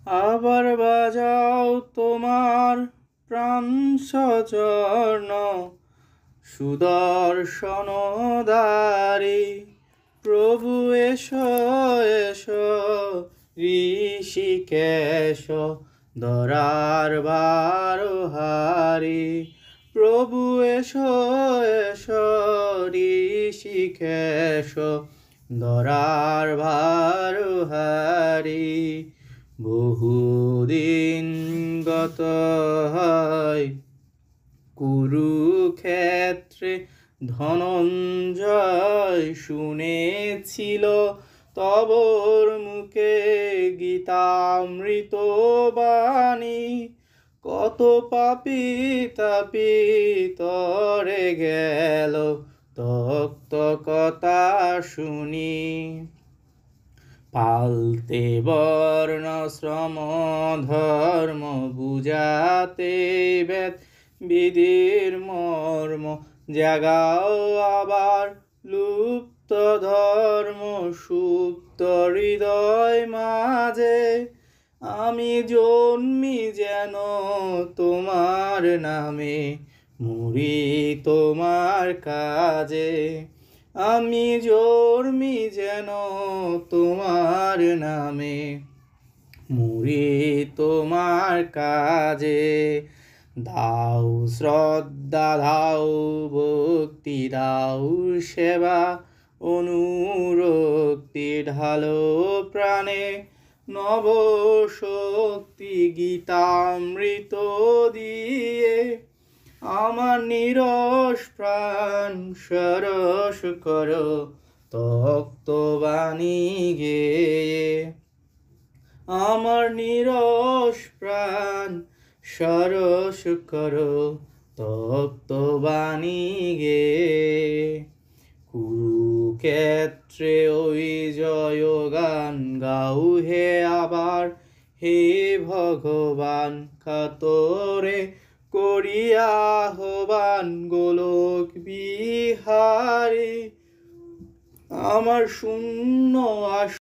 আবার বাজাও তোমার প্রাণ সচর্ণ সুদর্শন দ্বারে। প্রভু এসো এসো ঋষিকেশ ধরার বারোহারি। প্রভু এসো এসো ঋষিকেশ ধরার ভারহারি। বহুদিন গত হয় কুরুক্ষেত্রে ধনঞ্জয় শুনেছিল তবর মুখে গীতামৃত বাণী। কত পাপী তাপী তরে গেল তক্ত কথা শুনি। পালতে বর্ণ শ্রম ধর্ম বুঝাতে বেদ বিধির মর্ম জাগাও আবার লুপ্ত ধর্ম সুপ্ত হৃদয় মাঝে। আমি জন্মি যেন তোমার নামে মরি তোমার কাজে। আমি জন্মি যেন তোমার নামে মরি তোমার কাজে। দাও শ্রদ্ধা দাও ভক্তি দাও সেবা অনুরক্তি ঢালো প্রাণে। নব শক্তি গীতামৃত দিয়ে আমার নিরস প্রাণ সরস করো তক্তবাণী গেয়ে। আমার নিরস প্রাণ সরস করো তক্তবাণী গেয়ে। কুরুক্ষেত্রে ওই জয় গান গাও হে আবার হে ভগবান কাতরে করিয়া আহ্বান গোলক বিহারী। আমার শূন্য